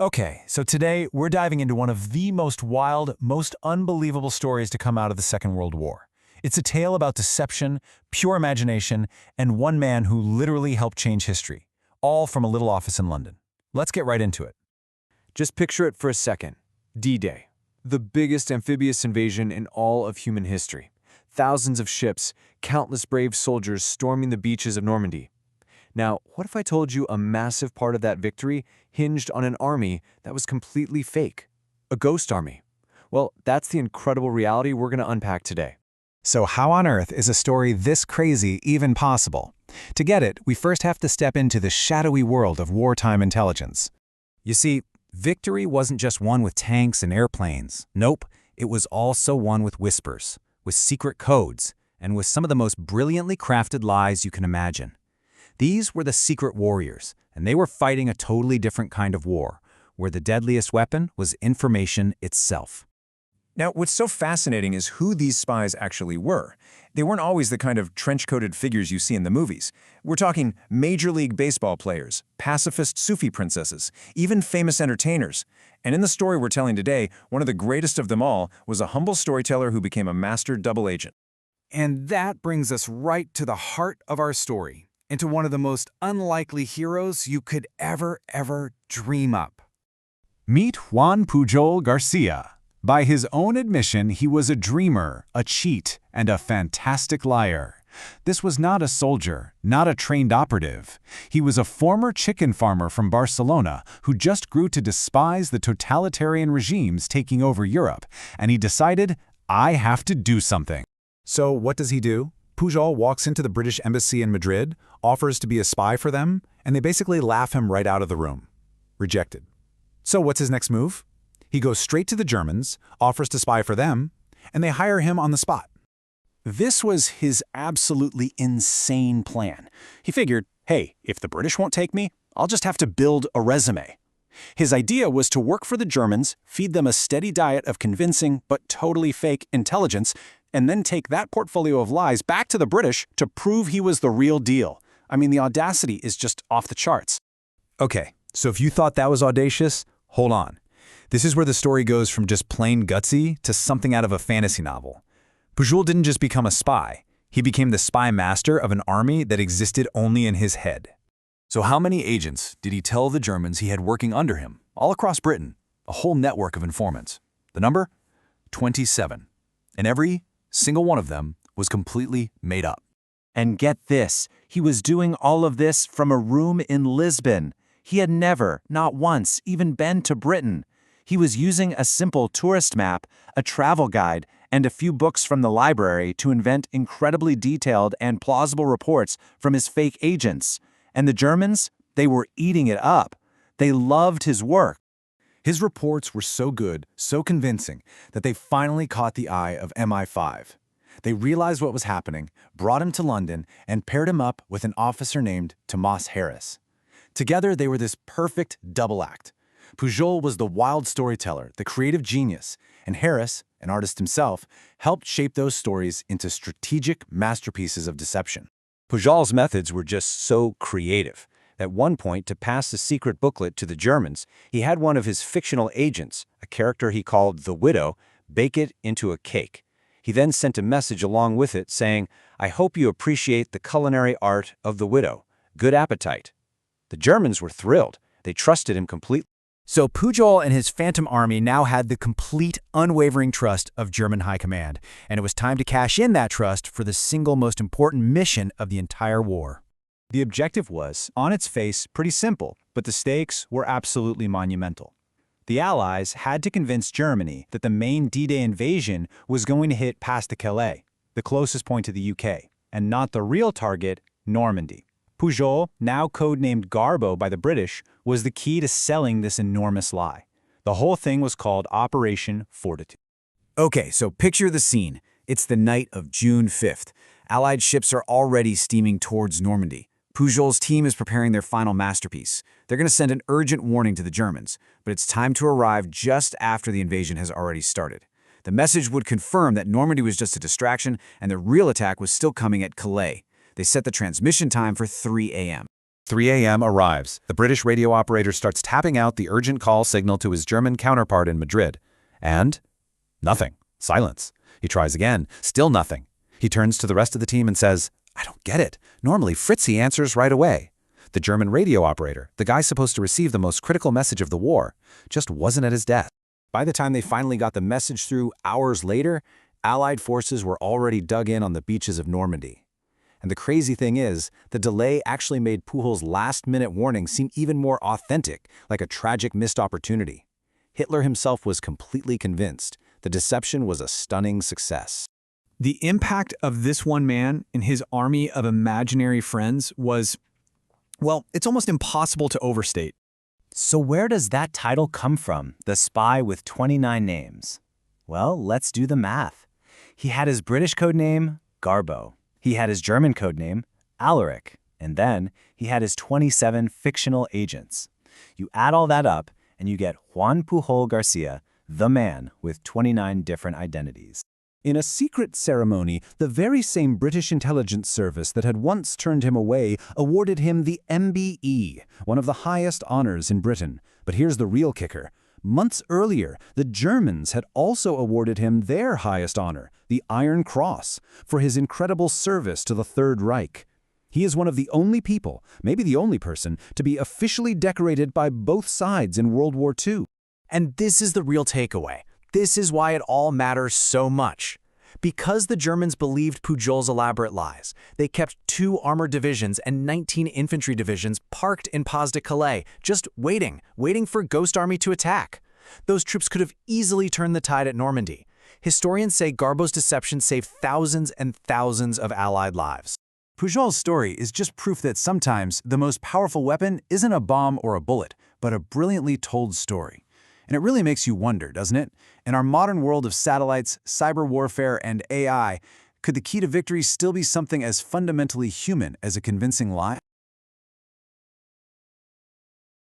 Okay, so today we're diving into one of the most wild, most unbelievable stories to come out of the Second World War. It's a tale about deception, pure imagination, and one man who literally helped change history, all from a little office in London. Let's get right into it. Just picture it for a second. D-Day, the biggest amphibious invasion in all of human history. Thousands of ships, countless brave soldiers storming the beaches of Normandy. Now, what if I told you a massive part of that victory hinged on an army that was completely fake? A ghost army. Well, that's the incredible reality we're going to unpack today. So how on earth is a story this crazy even possible? To get it, we first have to step into the shadowy world of wartime intelligence. You see, victory wasn't just won with tanks and airplanes. Nope, it was also won with whispers, with secret codes, and with some of the most brilliantly crafted lies you can imagine. These were the secret warriors, and they were fighting a totally different kind of war, where the deadliest weapon was information itself. Now, what's so fascinating is who these spies actually were. They weren't always the kind of trench-coated figures you see in the movies. We're talking Major League Baseball players, pacifist Sufi princesses, even famous entertainers. And in the story we're telling today, one of the greatest of them all was a humble storyteller who became a master double agent. And that brings us right to the heart of our story, into one of the most unlikely heroes you could ever dream up. Meet Juan Pujol Garcia. By his own admission, he was a dreamer, a cheat, and a fantastic liar. This was not a soldier, not a trained operative. He was a former chicken farmer from Barcelona who just grew to despise the totalitarian regimes taking over Europe, and he decided, I have to do something. So what does he do? Pujol walks into the British embassy in Madrid, offers to be a spy for them, and they basically laugh him right out of the room. Rejected. So what's his next move? He goes straight to the Germans, offers to spy for them, and they hire him on the spot. This was his absolutely insane plan. He figured, hey, if the British won't take me, I'll just have to build a resume. His idea was to work for the Germans, feed them a steady diet of convincing but totally fake intelligence, and then take that portfolio of lies back to the British to prove he was the real deal. I mean, the audacity is just off the charts. Okay, so if you thought that was audacious, hold on. This is where the story goes from just plain gutsy to something out of a fantasy novel. Pujol didn't just become a spy. He became the spy master of an army that existed only in his head. So how many agents did he tell the Germans he had working under him, all across Britain? A whole network of informants. The number? 27. And every single one of them was completely made up. And get this, he was doing all of this from a room in Lisbon. He had never, not once, even been to Britain. He was using a simple tourist map, a travel guide, and a few books from the library to invent incredibly detailed and plausible reports from his fake agents. And the Germans, they were eating it up. They loved his work. His reports were so good, so convincing, that they finally caught the eye of MI5. They realized what was happening, brought him to London, and paired him up with an officer named Tomas Harris. Together, they were this perfect double act. Pujol was the wild storyteller, the creative genius, and Harris, an artist himself, helped shape those stories into strategic masterpieces of deception. Pujol's methods were just so creative. At one point, to pass the secret booklet to the Germans, he had one of his fictional agents, a character he called the Widow, bake it into a cake. He then sent a message along with it saying, I hope you appreciate the culinary art of the Widow. Good appetite. The Germans were thrilled. They trusted him completely. So Pujol and his Phantom Army now had the complete, unwavering trust of German high command, and it was time to cash in that trust for the single most important mission of the entire war. The objective was, on its face, pretty simple, but the stakes were absolutely monumental. The Allies had to convince Germany that the main D-Day invasion was going to hit past the Calais, the closest point to the UK, and not the real target, Normandy. Pujol, now codenamed Garbo by the British, was the key to selling this enormous lie. The whole thing was called Operation Fortitude. Okay, so picture the scene. It's the night of June 5th. Allied ships are already steaming towards Normandy. Pujol's team is preparing their final masterpiece. They're going to send an urgent warning to the Germans, but it's time to arrive just after the invasion has already started. The message would confirm that Normandy was just a distraction and the real attack was still coming at Calais. They set the transmission time for 3 a.m. 3 a.m. arrives. The British radio operator starts tapping out the urgent call signal to his German counterpart in Madrid. And nothing. Silence. He tries again. Still nothing. He turns to the rest of the team and says, "I don't get it. Normally Fritzy answers right away." The German radio operator, the guy supposed to receive the most critical message of the war, just wasn't at his desk. By the time they finally got the message through hours later, Allied forces were already dug in on the beaches of Normandy. And the crazy thing is, the delay actually made Pujol's last-minute warning seem even more authentic, like a tragic missed opportunity. Hitler himself was completely convinced. The deception was a stunning success. The impact of this one man and his army of imaginary friends was, well, it's almost impossible to overstate. So where does that title come from, the spy with 29 names? Well, let's do the math. He had his British code name, Garbo. He had his German code name, Alaric. And then he had his 27 fictional agents. You add all that up, and you get Juan Pujol Garcia, the man with 29 different identities. In a secret ceremony, the very same British intelligence service that had once turned him away awarded him the MBE, one of the highest honors in Britain. But here's the real kicker. Months earlier, the Germans had also awarded him their highest honor, the Iron Cross, for his incredible service to the Third Reich. He is one of the only people, maybe the only person, to be officially decorated by both sides in World War II. And this is the real takeaway. This is why it all matters so much. Because the Germans believed Pujol's elaborate lies, they kept 2 armored divisions and 19 infantry divisions parked in Pas de Calais, just waiting for Ghost Army to attack. Those troops could have easily turned the tide at Normandy. Historians say Garbo's deception saved thousands and thousands of Allied lives. Pujol's story is just proof that sometimes the most powerful weapon isn't a bomb or a bullet, but a brilliantly told story. And it really makes you wonder, doesn't it? In our modern world of satellites, cyber warfare, and AI, could the key to victory still be something as fundamentally human as a convincing lie?